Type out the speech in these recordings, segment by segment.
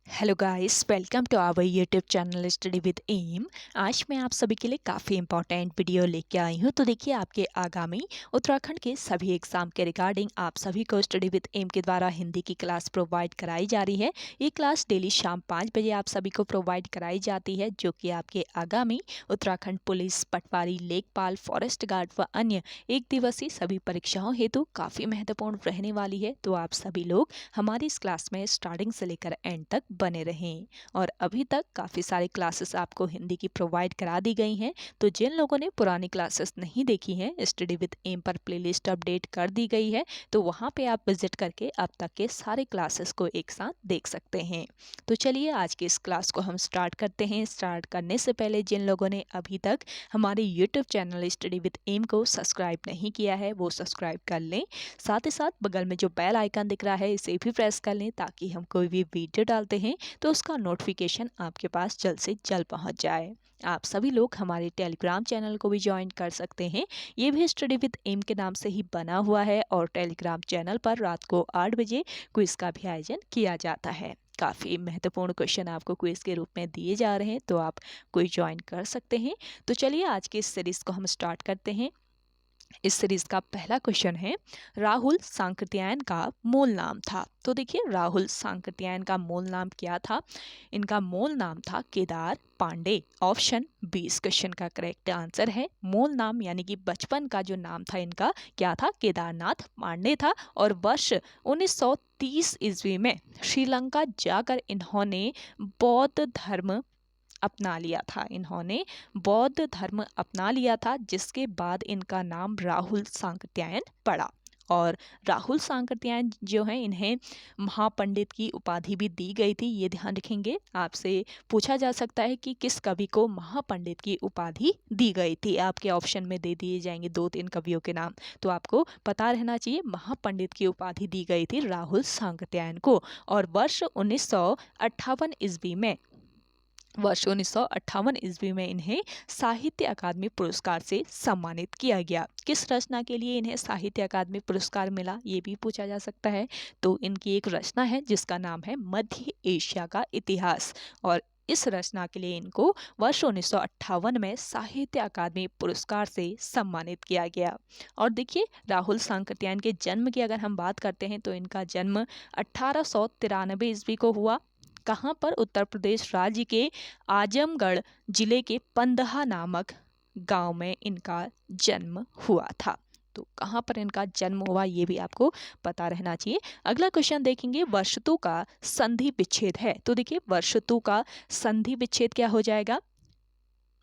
Hello guys, welcome to our YouTube channel study with M. आज मैं आप सभी के लिए काफ़ी इंपॉर्टेंट वीडियो लेके आई हूँ। तो देखिए, आपके आगामी उत्तराखंड के सभी एग्जाम के रिगार्डिंग आप सभी को स्टडी विद एम के द्वारा हिंदी की क्लास प्रोवाइड कराई जा रही है। ये क्लास डेली शाम 5 बजे आप सभी को प्रोवाइड कराई जाती है, जो कि आपके आगामी उत्तराखंड पुलिस, पटवारी, लेखपाल, फॉरेस्ट गार्ड व अन्य एक दिवसीय सभी परीक्षाओं हेतु काफ़ी महत्वपूर्ण रहने वाली है। तो आप सभी लोग हमारी इस क्लास में स्टार्टिंग से लेकर एंड तक बने रहें। और अभी तक काफ़ी सारी क्लासेस आपको हिंदी की प्रोवाइड करा दी गई हैं। तो जिन लोगों ने पुरानी क्लासेस नहीं देखी हैं, स्टडी विद एम पर प्लेलिस्ट अपडेट कर दी गई है, तो वहाँ पे आप विजिट करके अब तक के सारे क्लासेस को एक साथ देख सकते हैं। तो चलिए, आज की इस क्लास को हम स्टार्ट करते हैं। स्टार्ट करने से पहले जिन लोगों ने अभी तक हमारे YouTube channel study with M को सब्सक्राइब नहीं किया है, वो सब्सक्राइब कर लें। साथ ही साथ बगल में जो बेल आइकन दिख रहा है, इसे भी प्रेस कर लें, ताकि हम कोई भी वीडियो डालते हैं तो उसका नोटिफिकेशन आपके पास जल्द से जल्द पहुंच जाए। आप सभी लोग हमारे टेलीग्राम चैनल को भी ज्वाइन कर सकते हैं। ये भी स्टडी विद एम के नाम से ही बना हुआ है और टेलीग्राम चैनल पर रात को 8 बजे क्विज का भी आयोजन किया जाता है। काफ़ी महत्वपूर्ण क्वेश्चन आपको क्विज के रूप में दिए जा रहे हैं, तो आप कोई ज्वाइन कर सकते हैं। तो चलिए, आज की इस सीरीज को हम स्टार्ट करते हैं। इस सीरीज का पहला क्वेश्चन है, राहुल सांकृत्यायन का मूल नाम था। तो देखिए, राहुल सांकृत्यायन का मूल नाम क्या था? इनका मूल नाम था केदार पांडे। ऑप्शन बी इस क्वेश्चन का करेक्ट आंसर है। मूल नाम यानी कि बचपन का जो नाम था इनका क्या था? केदारनाथ पांडे था। और वर्ष 1930 ईस्वी में श्रीलंका जाकर इन्होंने बौद्ध धर्म अपना लिया था। इन्होंने बौद्ध धर्म अपना लिया था, जिसके बाद इनका नाम राहुल सांकृत्यायन पड़ा। और राहुल सांकृत्यायन जो है, इन्हें महापंडित की उपाधि भी दी गई थी। ये ध्यान रखेंगे, आपसे पूछा जा सकता है कि किस कवि को महापंडित की उपाधि दी गई थी। आपके ऑप्शन में दे दिए जाएंगे 2-3 कवियों के नाम, तो आपको पता रहना चाहिए महापंडित की उपाधि दी गई थी राहुल सांकृत्यायन को। और वर्ष 1958 ईस्वी में इन्हें साहित्य अकादमी पुरस्कार से सम्मानित किया गया। किस रचना के लिए इन्हें साहित्य अकादमी पुरस्कार मिला, ये भी पूछा जा सकता है। तो इनकी एक रचना है जिसका नाम है मध्य एशिया का इतिहास, और इस रचना के लिए इनको वर्ष 1958 में साहित्य अकादमी पुरस्कार से सम्मानित किया गया। और देखिए, राहुल सांकृत्यायन के जन्म की अगर हम बात करते हैं, तो इनका जन्म 1893 ईस्वी को हुआ। कहाँ पर? उत्तर प्रदेश राज्य के आजमगढ़ जिले के पंदहा नामक गांव में इनका जन्म हुआ था। तो कहाँ पर इनका जन्म हुआ, ये भी आपको पता रहना चाहिए। अगला क्वेश्चन देखेंगे, वर्षतु का संधि विच्छेद है। तो देखिए, वर्षतु का संधि विच्छेद क्या हो जाएगा?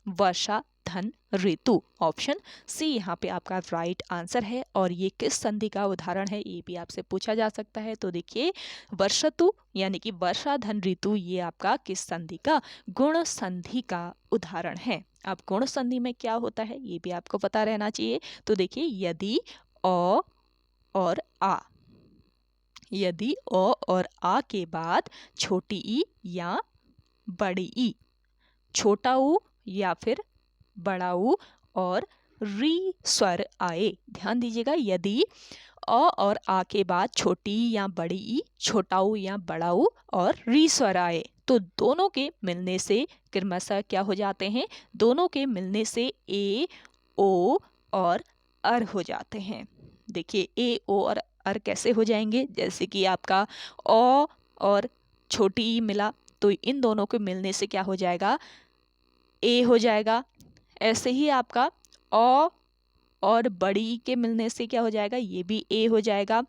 वर्षा धन ऋतु। ऑप्शन सी यहाँ पे आपका राइट आंसर है। और ये किस संधि का उदाहरण है, ये भी आपसे पूछा जा सकता है। तो देखिए, वर्षतु यानी कि वर्षा धन ऋतु, ये आपका किस संधि का? गुण संधि का उदाहरण है। अब गुण संधि में क्या होता है, ये भी आपको पता रहना चाहिए। तो देखिए, यदि अ और आ, यदि अ और आ के बाद छोटी ई या बड़ी ई, छोटा ऊ या फिर बड़ा ऊ और री स्वर आए। ध्यान दीजिएगा, यदि अ और आ के बाद छोटी ई या बड़ी ई, छोटा ऊ या बड़ा ऊ और री स्वर आए, तो दोनों के मिलने से क्रमशः क्या हो जाते हैं? दोनों के मिलने से ए, ओ और अर हो जाते हैं। देखिए, ए, ओ और अर कैसे हो जाएंगे? जैसे कि आपका अ और छोटी ई मिला, तो इन दोनों के मिलने से क्या हो जाएगा? ए हो जाएगा। ऐसे ही आपका अ और बड़ी ई के मिलने से क्या हो जाएगा? ये भी ए हो जाएगा।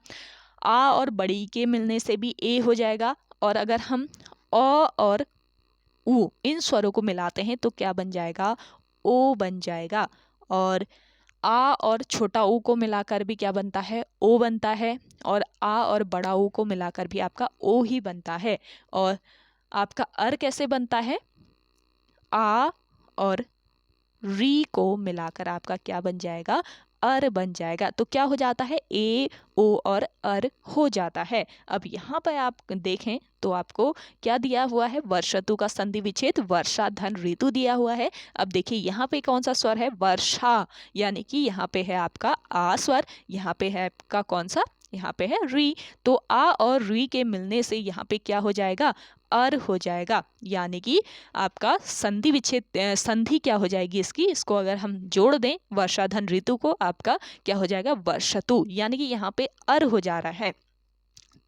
आ और बड़ी ई के मिलने से भी ए हो जाएगा। और अगर हम अ और उ इन स्वरों को मिलाते हैं तो क्या बन जाएगा? ओ बन जाएगा। और आ और छोटा ऊ को मिलाकर भी क्या बनता है? ओ बनता है। और आ और बड़ा ऊ को मिलाकर भी आपका ओ ही बनता है। और आपका अर कैसे बनता है? आ और री को मिलाकर आपका क्या बन जाएगा? अर बन जाएगा। तो क्या हो जाता है? ए, ओ और अर हो जाता है। अब यहाँ पर आप देखें तो आपको क्या दिया हुआ है? वर्षतु का संधि विच्छेद वर्षा धन ऋतु दिया हुआ है। अब देखिए, यहाँ पे कौन सा स्वर है? वर्षा, यानी कि यहाँ पे है आपका आ स्वर, यहाँ पे है आपका कौन सा? यहाँ पे है री। तो आ और री के मिलने से यहाँ पे क्या हो जाएगा? अर हो जाएगा, यानी कि आपका संधि विच्छेद संधि क्या हो जाएगी इसकी, इसको अगर हम जोड़ दें वर्षाधन ऋतु को, आपका क्या हो जाएगा वर्षतु, यानी कि यहाँ पे अर हो जा रहा है।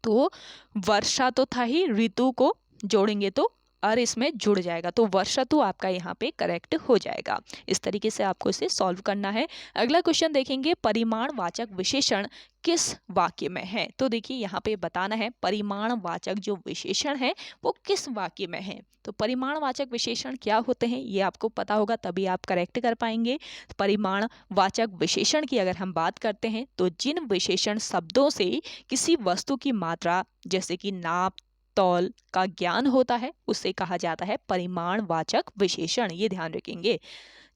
तो वर्षा तो था ही, ऋतु को जोड़ेंगे तो और इसमें जुड़ जाएगा, तो वर्षतु आपका यहाँ पे करेक्ट हो जाएगा। इस तरीके से आपको इसे सॉल्व करना है। अगला क्वेश्चन देखेंगे, परिमाणवाचक विशेषण किस वाक्य में है। तो देखिए यहाँ पे बताना है परिमाणवाचक जो विशेषण है वो किस वाक्य में है। तो परिमाणवाचक विशेषण क्या होते हैं ये आपको पता होगा, तभी आप करेक्ट कर पाएंगे। परिमाणवाचक विशेषण की अगर हम बात करते हैं तो जिन विशेषण शब्दों से किसी वस्तु की मात्रा जैसे कि नाप तौल का ज्ञान होता है उसे कहा जाता है परिमाणवाचक विशेषण। ये ध्यान रखेंगे,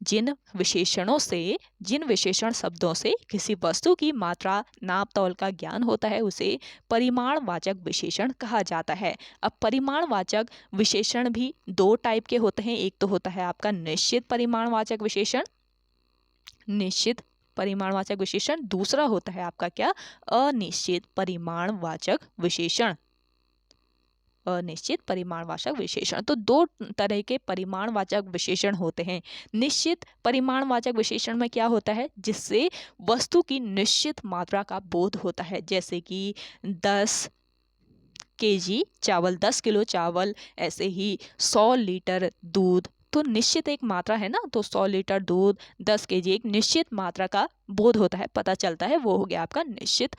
जिन विशेषण शब्दों से किसी वस्तु की मात्रा नाप तौल का ज्ञान होता है उसे परिमाणवाचक विशेषण कहा जाता है। अब परिमाणवाचक विशेषण भी दो टाइप के होते हैं, एक तो होता है आपका निश्चित परिमाणवाचक विशेषण, निश्चित परिमाणवाचक विशेषण, दूसरा होता है आपका क्या, अनिश्चित परिमाणवाचक विशेषण, अनिश्चित परिमाणवाचक विशेषण। तो दो तरह के परिमाणवाचक विशेषण होते हैं। निश्चित परिमाणवाचक विशेषण में क्या होता है, जिससे वस्तु की निश्चित मात्रा का बोध होता है, जैसे कि 10 केजी चावल, 10 किलो चावल, ऐसे ही 100 लीटर दूध, तो निश्चित एक मात्रा है ना, तो 100 लीटर दूध, 10 केजी, एक निश्चित मात्रा का बोध होता है, पता चलता है, वो हो गया आपका निश्चित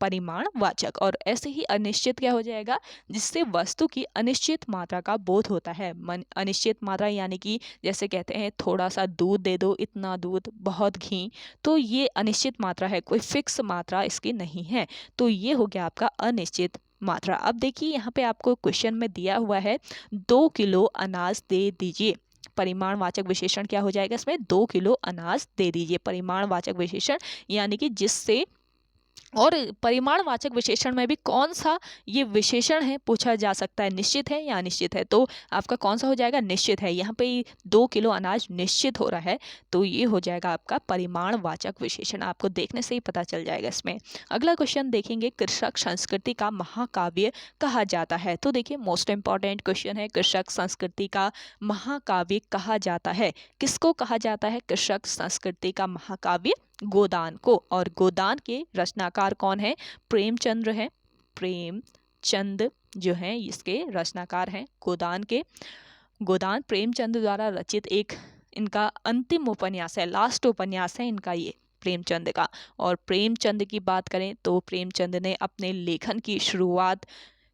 परिमाणवाचक। और ऐसे ही अनिश्चित क्या हो जाएगा, जिससे वस्तु की अनिश्चित मात्रा का बोध होता है। अनिश्चित मात्रा यानी कि जैसे कहते हैं थोड़ा सा दूध दे दो, इतना दूध, बहुत घी, तो ये अनिश्चित मात्रा है, कोई फिक्स मात्रा इसकी नहीं है, तो ये हो गया आपका अनिश्चित मात्रा। अब देखिए यहाँ पे आपको क्वेश्चन में दिया हुआ है 2 किलो अनाज दे दीजिए, परिमाणवाचक विशेषण क्या हो जाएगा इसमें, 2 किलो अनाज दे दीजिए, परिमाणवाचक विशेषण यानी कि जिससे, और परिमाणवाचक विशेषण में भी कौन सा ये विशेषण है पूछा जा सकता है, निश्चित है या अनिश्चित है, तो आपका कौन सा हो जाएगा, निश्चित है। यहाँ पे 2 किलो अनाज निश्चित हो रहा है, तो ये हो जाएगा आपका परिमाणवाचक विशेषण, आपको देखने से ही पता चल जाएगा इसमें। अगला क्वेश्चन देखेंगे, कृषक संस्कृति का महाकाव्य कहा जाता है। तो देखिए मोस्ट इंपॉर्टेंट क्वेश्चन है, कृषक संस्कृति का महाकाव्य कहा जाता है, किसको कहा जाता है कृषक संस्कृति का महाकाव्य, गोदान को। और गोदान के रचनाकार कौन है, प्रेमचंद्र है, प्रेमचंद जो है इसके रचनाकार हैं गोदान के। गोदान प्रेमचंद द्वारा रचित एक इनका अंतिम उपन्यास है, लास्ट उपन्यास है इनका ये प्रेमचंद का। और प्रेमचंद की बात करें तो प्रेमचंद ने अपने लेखन की शुरुआत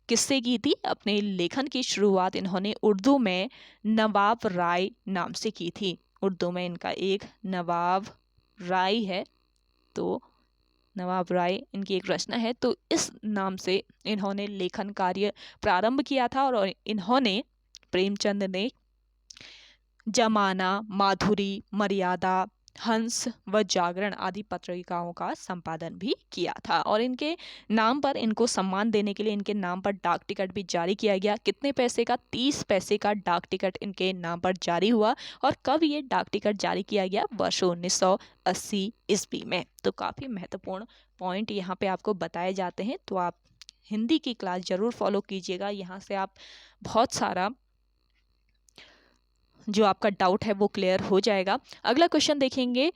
किससे की थी, अपने लेखन की शुरुआत इन्होंने उर्दू में नवाब राय नाम से की थी। उर्दू में इनका एक नवाब राय है, तो नवाब राय इनकी एक रचना है, तो इस नाम से इन्होंने लेखन कार्य प्रारंभ किया था। और इन्होंने प्रेमचंद ने जमाना, माधुरी, मर्यादा, हंस व जागरण आदि पत्रिकाओं का संपादन भी किया था। और इनके नाम पर, इनको सम्मान देने के लिए इनके नाम पर डाक टिकट भी जारी किया गया। कितने पैसे का, 30 पैसे का डाक टिकट इनके नाम पर जारी हुआ। और कब ये डाक टिकट जारी किया गया, वर्ष 1980 ईस्वी में। तो काफ़ी महत्वपूर्ण पॉइंट यहाँ पे आपको बताए जाते हैं, तो आप हिंदी की क्लास जरूर फॉलो कीजिएगा, यहाँ से आप बहुत सारा जो आपका डाउट है वो क्लियर हो जाएगा। अगला क्वेश्चन देखेंगे,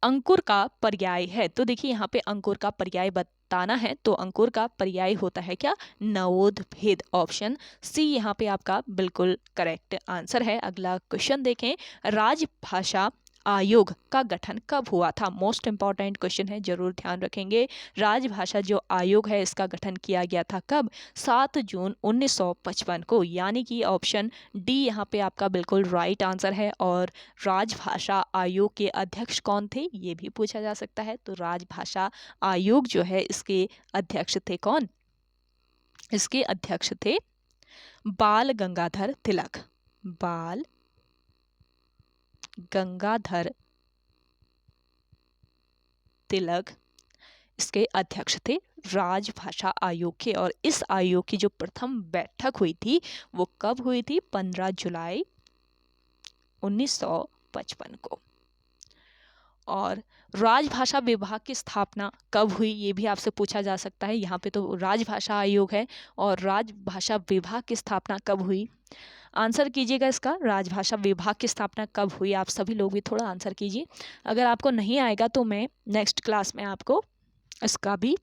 अंकुर का पर्याय है। तो देखिए यहाँ पे अंकुर का पर्याय बताना है, तो अंकुर का पर्याय होता है क्या, नवोद्भेद। ऑप्शन सी यहाँ पे आपका बिल्कुल करेक्ट आंसर है। अगला क्वेश्चन देखें, राजभाषा आयोग का गठन कब हुआ था। मोस्ट इंपॉर्टेंट क्वेश्चन है, जरूर ध्यान रखेंगे। राजभाषा जो आयोग है इसका गठन किया गया था कब, 7 जून 1955 को, यानी कि ऑप्शन डी यहाँ पे आपका बिल्कुल राइट आंसर है। और राजभाषा आयोग के अध्यक्ष कौन थे ये भी पूछा जा सकता है, तो राजभाषा आयोग जो है इसके अध्यक्ष थे कौन, इसके अध्यक्ष थे बाल गंगाधर तिलक, बाल गंगाधर तिलक इसके अध्यक्ष थे राजभाषा आयोग के। और इस आयोग की जो प्रथम बैठक हुई थी वो कब हुई थी, 15 जुलाई 1955 को। और राजभाषा विभाग की स्थापना कब हुई, ये भी आपसे पूछा जा सकता है। यहाँ पे तो राजभाषा आयोग है और राजभाषा विभाग की स्थापना कब हुई, आंसर कीजिएगा इसका, राजभाषा विभाग की स्थापना कब हुई। आप सभी लोग भी थोड़ा आंसर कीजिए। अगर आपको नहीं आएगा तो मैं नेक्स्ट क्लास में आपको इसका भी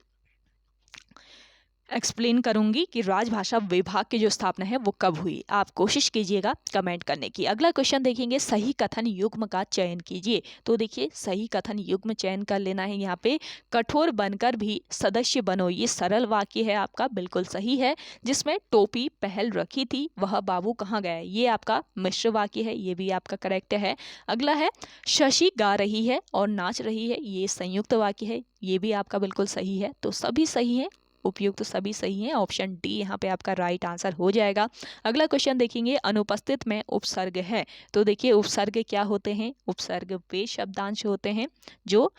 एक्सप्लेन करूंगी कि राजभाषा विभाग की जो स्थापना है वो कब हुई। आप कोशिश कीजिएगा कमेंट करने की। अगला क्वेश्चन देखेंगे, सही कथन युग्म का चयन कीजिए। तो देखिए सही कथन युग्म चयन कर लेना है। यहाँ पे कठोर बनकर भी सदस्य बनो, ये सरल वाक्य है आपका, बिल्कुल सही है। जिसमें टोपी पहल रखी थी वह बाबू कहाँ गए, ये आपका मिश्र वाक्य है, ये भी आपका करेक्ट है। अगला है शशि गा रही है और नाच रही है, ये संयुक्त वाक्य है, ये भी आपका बिल्कुल सही है। तो सभी सही है, उपयुक्त तो सभी सही हैं। ऑप्शन डी यहाँ पे आपका राइट आंसर हो जाएगा। अगला क्वेश्चन देखेंगे, अनुपस्थित में उपसर्ग है। तो देखिए उपसर्ग क्या होते हैं, उपसर्ग वे शब्दांश होते हैं जो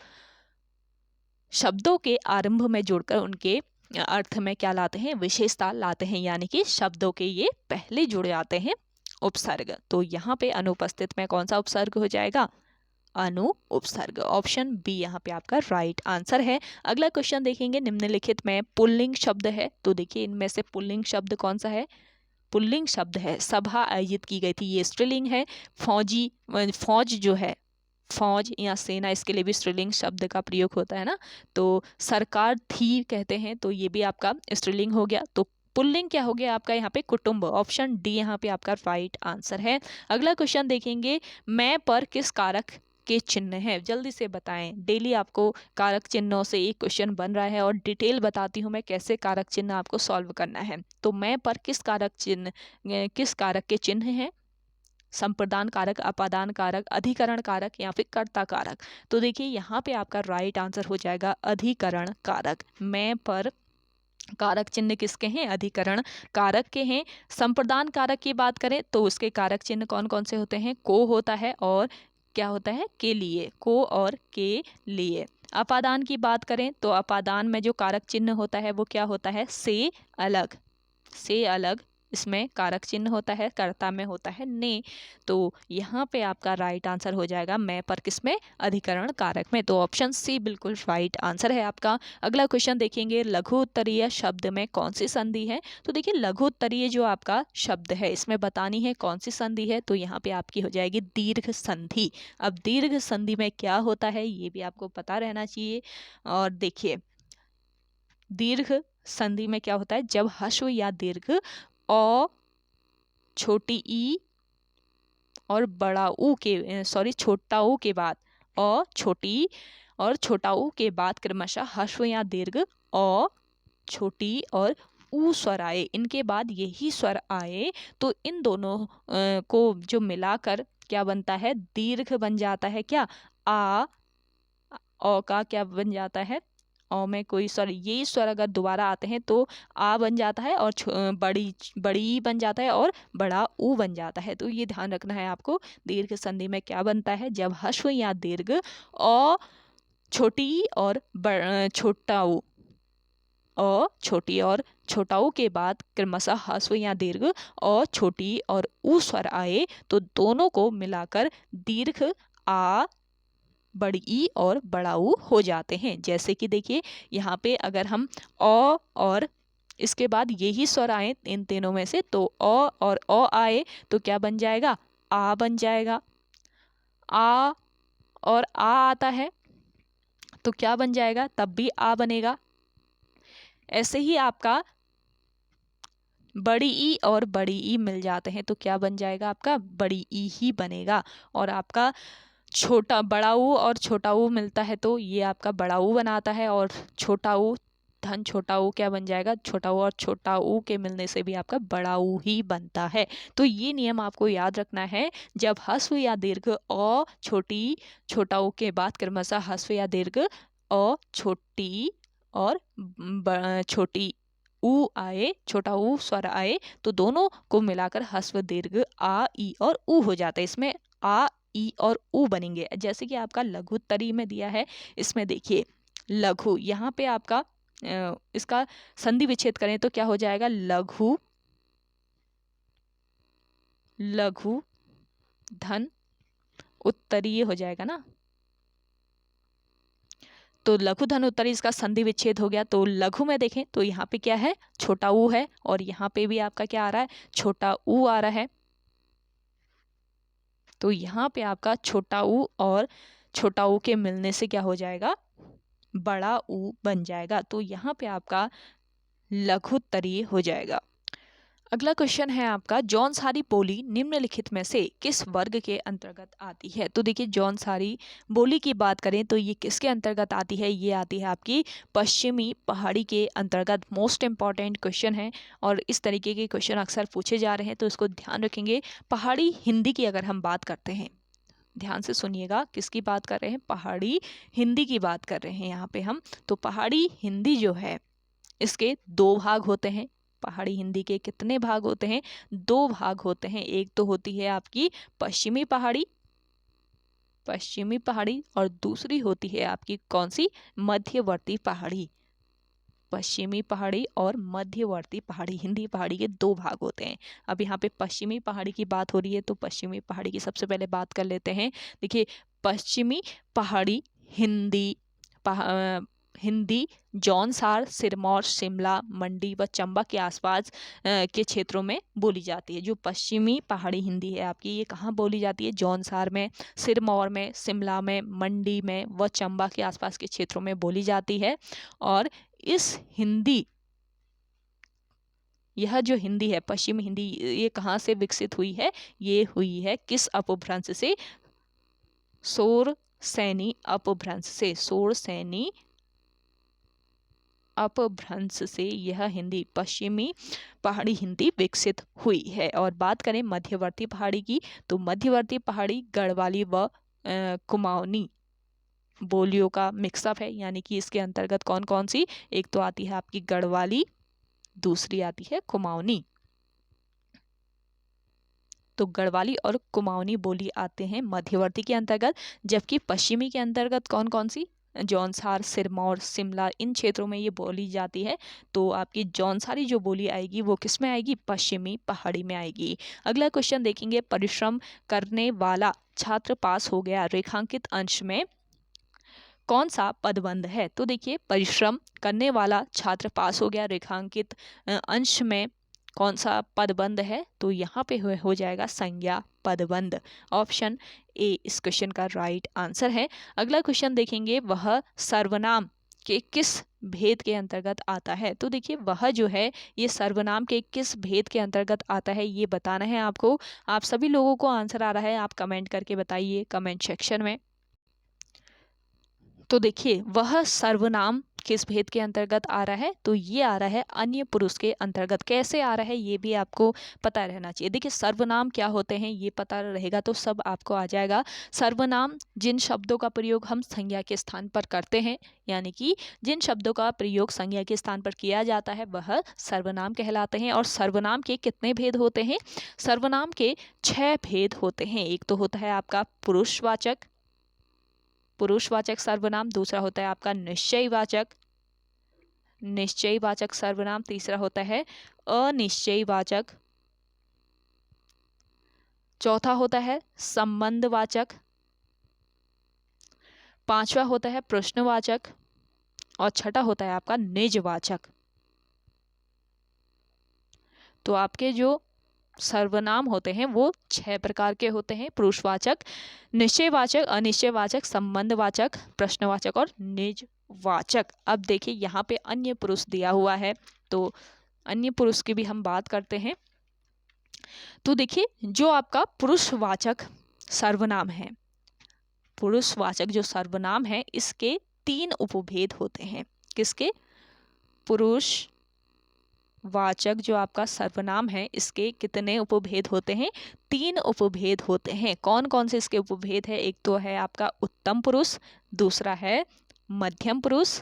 शब्दों के आरंभ में जोड़कर उनके अर्थ में क्या लाते हैं, विशेषता लाते हैं, यानी कि शब्दों के ये पहले जुड़े आते हैं उपसर्ग। तो यहाँ पे अनुपस्थित में कौन सा उपसर्ग हो जाएगा, अनु उपसर्ग। ऑप्शन बी यहाँ पे आपका राइट आंसर है। अगला क्वेश्चन देखेंगे, निम्नलिखित में पुल्लिंग शब्द है। तो देखिए इनमें से पुल्लिंग शब्द कौन सा है, पुल्लिंग शब्द है सभा आयोजित की गई थी, ये स्त्रीलिंग है। फौजी, फौज जो है, फौज या सेना, इसके लिए भी स्त्रीलिंग शब्द का प्रयोग होता है ना। तो सरकार थी कहते हैं, तो ये भी आपका स्त्रीलिंग हो गया। तो पुल्लिंग क्या हो गया आपका यहाँ पे, कुटुंब। ऑप्शन डी यहाँ पे आपका राइट आंसर है। अगला क्वेश्चन देखेंगे, मैं पर किस कारक के चिन्ह है, जल्दी से बताएं। डेली आपको कारक चिन्हों से एक क्वेश्चन बन रहा है और डिटेल बताती हूँ मैं कैसे कारक चिन्ह आपको सॉल्व करना है। तो मैं पर किस कारक चिन्ह, किस कारक के चिन्ह हैं, संप्रदान कारक, अपादान कारक, अधिकरण कारक या फिर कर्ता कारक। तो देखिए यहाँ पे आपका राइट आंसर हो जाएगा अधिकरण कारक। मैं पर कारक चिन्ह किसके हैं, अधिकरण कारक के हैं। संप्रदान कारक की बात करें तो उसके कारक चिन्ह कौन कौन से होते हैं, को होता है और क्या होता है, के लिए, को और के लिए। अपादान की बात करें तो अपादान में जो कारक चिन्ह होता है वो क्या होता है, से अलग, से अलग इसमें कारक चिन्ह होता है, कर्ता में होता है ने। तो यहाँ पे आपका राइट आंसर हो जाएगा मैं पर किसमें, अधिकरण कारक में। तो ऑप्शन सी बिल्कुल राइट आंसर है आपका। अगला क्वेश्चन देखेंगे, लघु उत्तरीय शब्द में कौन सी संधि है। तो देखिए लघु उत्तरीय जो आपका शब्द है इसमें बतानी है कौन सी संधि है। तो यहाँ पे आपकी हो जाएगी दीर्घ संधि। अब दीर्घ संधि में क्या होता है ये भी आपको पता रहना चाहिए। और देखिए दीर्घ संधि में क्या होता है, जब ह्रस्व या दीर्घ औ, छोटी ई और बड़ा ऊ के, सॉरी छोटा ऊ के बाद, औ छोटी और छोटा ऊ के बाद क्रमशः ह्रस्व या दीर्घ औ, छोटी और ऊ स्वर आए, इनके बाद यही स्वर आए तो इन दोनों को जो मिलाकर क्या बनता है, दीर्घ बन जाता है। क्या, आ, औ का क्या बन जाता है, औ में कोई स्वर, ये स्वर अगर दोबारा आते हैं तो आ बन जाता है और बड़ी बड़ी बन जाता है और बड़ा ऊ बन जाता है। तो ये ध्यान रखना है आपको, दीर्घ संधि में क्या बनता है, जब ह्रस्व या दीर्घ औ, छोटी और छोटा ऊ, अ छोटी और छोटा ऊ के बाद क्रमशः ह्रस्व या दीर्घ और छोटी और ऊ स्वर आए तो दोनों को मिलाकर दीर्घ आ, बड़ी ई और बड़ा ऊ हो जाते हैं। जैसे कि देखिए यहाँ पे अगर हम अ और इसके बाद यही स्वर आए इन तीनों में से, तो अ और अ आए तो क्या बन जाएगा, आ बन जाएगा। आ और आ आता है तो क्या बन जाएगा, तब भी आ बनेगा। ऐसे ही आपका बड़ी ई और बड़ी ई मिल जाते हैं तो क्या बन जाएगा, आपका बड़ी ई ही बनेगा। और आपका छोटा बड़ा ऊ और छोटा ऊ मिलता है तो ये आपका बड़ा ऊ बनाता है, और छोटा ऊ धन छोटा ऊ क्या बन जाएगा, छोटा ऊ और छोटा ऊ के मिलने से भी आपका बड़ा ऊ ही बनता है। तो ये नियम आपको याद रखना है, जब ह्रस्व या दीर्घ औ छोटी छोटा ऊ के बाद क्रमशः ह्रस्व या दीर्घ औ छोटी और छोटी ऊ आए, छोटा ऊ स्वर आए तो दोनों को मिलाकर ह्रस्व दीर्घ आ, ई और ऊ हो जाता है। इसमें आ, ई और ऊ बनेंगे। जैसे कि आपका लघु उत्तरी में दिया है, इसमें देखिए लघु, यहाँ पे आपका इसका संधि विच्छेद करें तो क्या हो जाएगा, लघु, लघु धन उत्तरीय हो जाएगा ना। तो लघु धन्वंतरी इसका संधि विच्छेद हो गया। तो लघु में देखें तो यहाँ पे क्या है, छोटा ऊ है, और यहाँ पे भी आपका क्या आ रहा है, छोटा ऊ आ रहा है। तो यहाँ पे आपका छोटा ऊ और छोटा ऊ के मिलने से क्या हो जाएगा, बड़ा ऊ बन जाएगा। तो यहाँ पे आपका लघुत्तरीय हो जाएगा। अगला क्वेश्चन है आपका, जौनसारी बोली निम्नलिखित में से किस वर्ग के अंतर्गत आती है। तो देखिए जौनसारी बोली की बात करें तो ये किसके अंतर्गत आती है, ये आती है आपकी पश्चिमी पहाड़ी के अंतर्गत। मोस्ट इंपॉर्टेंट क्वेश्चन है और इस तरीके के क्वेश्चन अक्सर पूछे जा रहे हैं, तो इसको ध्यान रखेंगे। पहाड़ी हिंदी की अगर हम बात करते हैं, ध्यान से सुनिएगा, किसकी बात कर रहे हैं, पहाड़ी हिंदी की बात कर रहे हैं यहाँ पे हम। तो पहाड़ी हिंदी जो है इसके दो भाग होते हैं। पहाड़ी हिंदी के कितने भाग होते हैं, दो भाग होते हैं। एक तो होती है आपकी पश्चिमी पहाड़ी, पश्चिमी पहाड़ी, और दूसरी होती है आपकी कौन सी, मध्यवर्ती पहाड़ी। पश्चिमी पहाड़ी और मध्यवर्ती पहाड़ी, हिंदी पहाड़ी के दो भाग होते हैं। अब यहाँ पे पश्चिमी पहाड़ी की बात हो रही है, तो पश्चिमी पहाड़ी की सबसे पहले बात कर लेते हैं। देखिए पश्चिमी पहाड़ी हिंदी हिंदी जौनसार, सिरमौर, शिमला, मंडी व चंबा के आसपास के क्षेत्रों में बोली जाती है। जो पश्चिमी पहाड़ी हिंदी है आपकी, ये कहाँ बोली जाती है, जौनसार में, सिरमौर में, शिमला में, मंडी में व चंबा के आसपास के क्षेत्रों में बोली जाती है। और इस हिंदी, यह जो हिंदी है पश्चिमी हिंदी, ये कहाँ से विकसित हुई है, ये हुई है किस अपभ्रंश से, सोर सैनी अपभ्रंश से। सोर सैनी अपभ्रंश से यह हिंदी, पश्चिमी पहाड़ी हिंदी विकसित हुई है। और बात करें मध्यवर्ती पहाड़ी की, तो मध्यवर्ती पहाड़ी गढ़वाली व कुमाऊनी बोलियों का मिक्सअप है। यानी कि इसके अंतर्गत कौन कौन सी, एक तो आती है आपकी गढ़वाली, दूसरी आती है कुमाऊनी। तो गढ़वाली और कुमाऊनी बोली आते हैं मध्यवर्ती के अंतर्गत, जबकि पश्चिमी के अंतर्गत कौन कौन सी, जौनसार, सिरमौर, शिमला, इन क्षेत्रों में ये बोली जाती है। तो आपकी जौनसारी जो बोली आएगी वो किस में आएगी, पश्चिमी पहाड़ी में आएगी। अगला क्वेश्चन देखेंगे, परिश्रम करने वाला छात्र पास हो गया, रेखांकित अंश में कौन सा पदबंध है। तो देखिए परिश्रम करने वाला छात्र पास हो गया, रेखांकित अंश में कौन सा पदबंध है, तो यहाँ पे हो जाएगा संज्ञा पदबंध। ऑप्शन ए इस क्वेश्चन का राइट आंसर है। अगला क्वेश्चन देखेंगे, वह सर्वनाम के किस भेद के अंतर्गत आता है। तो देखिए वह जो है ये सर्वनाम के किस भेद के अंतर्गत आता है, ये बताना है आपको। आप सभी लोगों को आंसर आ रहा है, आप कमेंट करके बताइए कमेंट सेक्शन में। तो देखिए वह सर्वनाम किस भेद के अंतर्गत आ रहा है, तो ये आ रहा है अन्य पुरुष के अंतर्गत। कैसे आ रहा है ये भी आपको पता रहना चाहिए। देखिए सर्वनाम क्या होते हैं ये पता रहेगा तो सब आपको आ जाएगा। सर्वनाम जिन शब्दों का प्रयोग हम संज्ञा के स्थान पर करते हैं, यानी कि जिन शब्दों का प्रयोग संज्ञा के स्थान पर किया जाता है वह सर्वनाम कहलाते हैं। और सर्वनाम के कितने भेद होते हैं, सर्वनाम के 6 भेद होते हैं। एक तो होता है आपका पुरुषवाचक, पुरुषवाचक सर्वनाम, दूसरा होता है आपका निश्चयवाचक, निश्चयवाचक सर्वनाम, तीसरा होता है अनिश्चयवाचक, चौथा होता है संबंधवाचक, पांचवा होता है प्रश्नवाचक, और छठा होता है आपका निजवाचक। तो आपके जो सर्वनाम होते हैं वो 6 प्रकार के होते हैं, पुरुषवाचक, निश्चयवाचक, अनिश्चयवाचक, संबंधवाचक, प्रश्नवाचक और निजवाचक। अब देखिए यहाँ पे अन्य पुरुष दिया हुआ है, तो अन्य पुरुष की भी हम बात करते हैं। तो देखिए जो आपका पुरुषवाचक सर्वनाम है, पुरुषवाचक जो सर्वनाम है इसके 3 उपभेद होते हैं। किसके, पुरुष वाचक जो आपका सर्वनाम है इसके कितने उपभेद होते हैं, 3 उपभेद होते हैं। कौन कौन से इसके उपभेद है, एक तो है आपका उत्तम पुरुष, दूसरा है मध्यम पुरुष,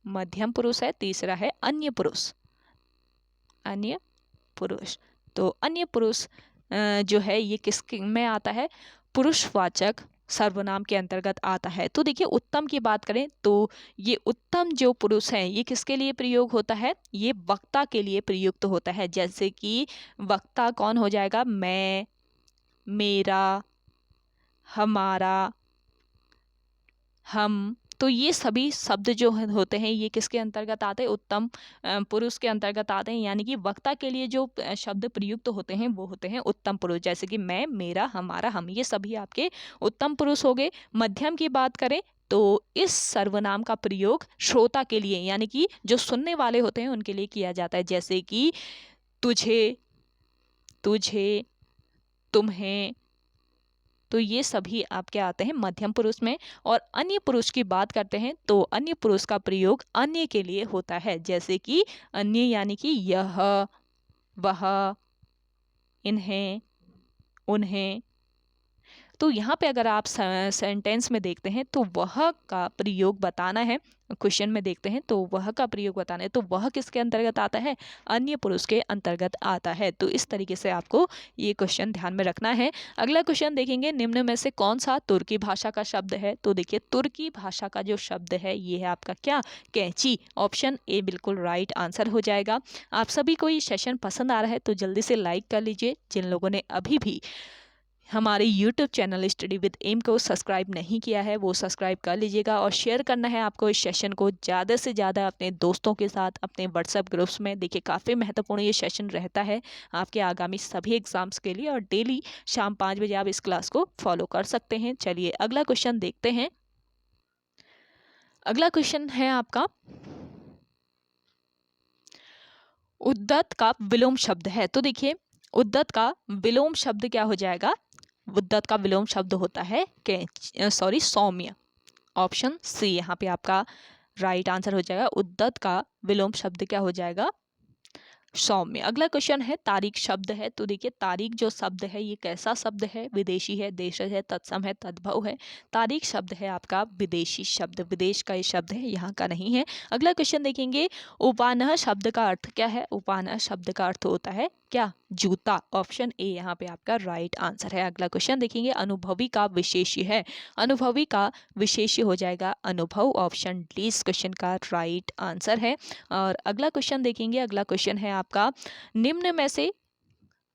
मध्यम पुरुष है, तीसरा है अन्य पुरुष, अन्य पुरुष। तो अन्य पुरुष जो है ये किस में आता है, पुरुषवाचक सर्वनाम के अंतर्गत आता है। तो देखिए उत्तम की बात करें तो ये उत्तम जो पुरुष है ये किसके लिए प्रयोग होता है, ये वक्ता के लिए प्रयुक्त होता है। जैसे कि वक्ता कौन हो जाएगा, मैं, मेरा, हमारा, हम, तो ये सभी शब्द जो होते हैं ये किसके अंतर्गत आते हैं, उत्तम पुरुष के अंतर्गत आते हैं। यानी कि वक्ता के लिए जो शब्द प्रयुक्त होते हैं वो होते हैं उत्तम पुरुष, जैसे कि मैं, मेरा, हमारा, हम, ये सभी आपके उत्तम पुरुष हो गए। मध्यम की बात करें तो इस सर्वनाम का प्रयोग श्रोता के लिए यानी कि जो सुनने वाले होते हैं उनके लिए किया जाता है, जैसे कि तुझे, तुझे, तुम्हें। तो ये सभी आपके आते हैं मध्यम पुरुष में। और अन्य पुरुष की बात करते हैं तो अन्य पुरुष का प्रयोग अन्य के लिए होता है, जैसे कि अन्य यानी कि यह, वह, इन्हें, उन्हें। तो यहाँ पे अगर आप सेंटेंस में देखते हैं तो वह का प्रयोग बताना है, क्वेश्चन में देखते हैं तो वह का प्रयोग बताना है, तो वह किसके अंतर्गत आता है, अन्य पुरुष के अंतर्गत आता है। तो इस तरीके से आपको ये क्वेश्चन ध्यान में रखना है। अगला क्वेश्चन देखेंगे, निम्न में से कौन सा तुर्की भाषा का शब्द है। तो देखिए तुर्की भाषा का जो शब्द है ये है आपका क्या, कैंची। ऑप्शन ए बिल्कुल राइट आंसर हो जाएगा। आप सभी को ये सेशन पसंद आ रहा है तो जल्दी से लाइक कर लीजिए। जिन लोगों ने अभी भी हमारे YouTube channel study with M को सब्सक्राइब नहीं किया है वो सब्सक्राइब कर लीजिएगा, और शेयर करना है आपको इस सेशन को ज़्यादा से ज़्यादा अपने दोस्तों के साथ, अपने व्हाट्सएप ग्रुप्स में। देखिए काफ़ी महत्वपूर्ण ये सेशन रहता है आपके आगामी सभी एग्जाम्स के लिए, और डेली शाम 5 बजे आप इस क्लास को फॉलो कर सकते हैं। चलिए अगला क्वेश्चन देखते हैं। अगला क्वेश्चन है आपका, उद्दत का विलोम शब्द है। तो देखिए उद्दत का विलोम शब्द क्या हो जाएगा, उद्दत का विलोम शब्द होता है सौम्य। ऑप्शन सी यहाँ पे आपका राइट आंसर हो जाएगा। उद्दत का विलोम शब्द क्या हो जाएगा, सौम्य। अगला क्वेश्चन है, तारीख शब्द है। तो देखिए तारीख जो शब्द है ये कैसा शब्द है, विदेशी है, देशज है, तत्सम है, तद्भव है। तारीख शब्द है आपका विदेशी शब्द, विदेश का ये शब्द है, यहाँ का नहीं है। अगला क्वेश्चन देखेंगे, उपानह शब्द का अर्थ क्या है। उपानह शब्द का अर्थ होता है क्या, जूता। ऑप्शन ए यहाँ पे आपका राइट आंसर है। अगला क्वेश्चन देखेंगे, अनुभवी का विशेष्य है। अनुभवी का विशेष्य हो जाएगा अनुभव। ऑप्शन डी इस क्वेश्चन का राइट आंसर है। और अगला क्वेश्चन देखेंगे, अगला क्वेश्चन है आपका, निम्न में से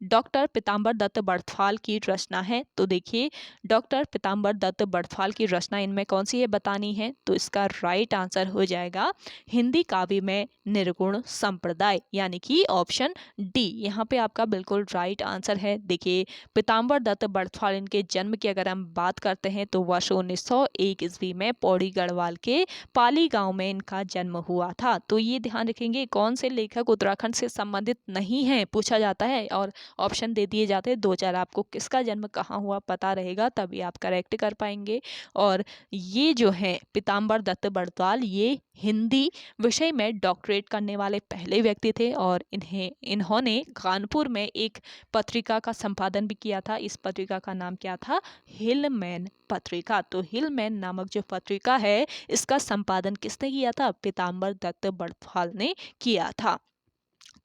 डॉक्टर पीताम्बर दत्त बड़थवाल की रचना है। तो देखिए डॉक्टर पीताम्बर दत्त बड़थवाल की रचना इनमें कौन सी है बतानी है। तो इसका राइट आंसर हो जाएगा हिंदी काव्य में निर्गुण संप्रदाय, यानी कि ऑप्शन डी यहाँ पे आपका बिल्कुल राइट आंसर है। देखिए पीताम्बर दत्त बड़थवाल इनके जन्म की अगर हम बात करते हैं तो वर्ष 1901 ईस्वी में पौड़ी गढ़वाल के पाली गांव में इनका जन्म हुआ था। तो ये ध्यान रखेंगे कौन से लेखक उत्तराखंड से संबंधित नहीं है पूछा जाता है, और ऑप्शन दे दिए जाते हैं 2-4, आपको किसका जन्म कहाँ हुआ पता रहेगा तभी आप करेक्ट कर पाएंगे। और ये जो है पीताम्बर दत्त बड़थवाल ये हिंदी विषय में डॉक्टरेट करने वाले पहले व्यक्ति थे, और इन्होंने कानपुर में एक पत्रिका का संपादन भी किया था। इस पत्रिका का नाम क्या था, हिलमैन पत्रिका। तो हिलमैन नामक जो पत्रिका है इसका संपादन किसने किया था, पीताम्बर दत्त बड़थवाल ने किया था।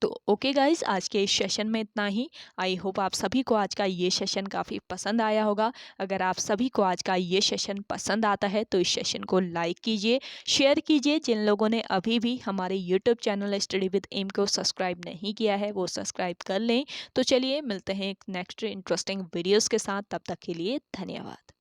तो ओके गाइज, आज के इस सेशन में इतना ही। आई होप आप सभी को आज का ये सेशन काफ़ी पसंद आया होगा। अगर आप सभी को आज का ये सेशन पसंद आता है तो इस सेशन को लाइक कीजिए, शेयर कीजिए। जिन लोगों ने अभी भी हमारे YouTube channel study with M को सब्सक्राइब नहीं किया है वो सब्सक्राइब कर लें। तो चलिए मिलते हैं एक नेक्स्ट इंटरेस्टिंग वीडियोज़ के साथ, तब तक के लिए धन्यवाद।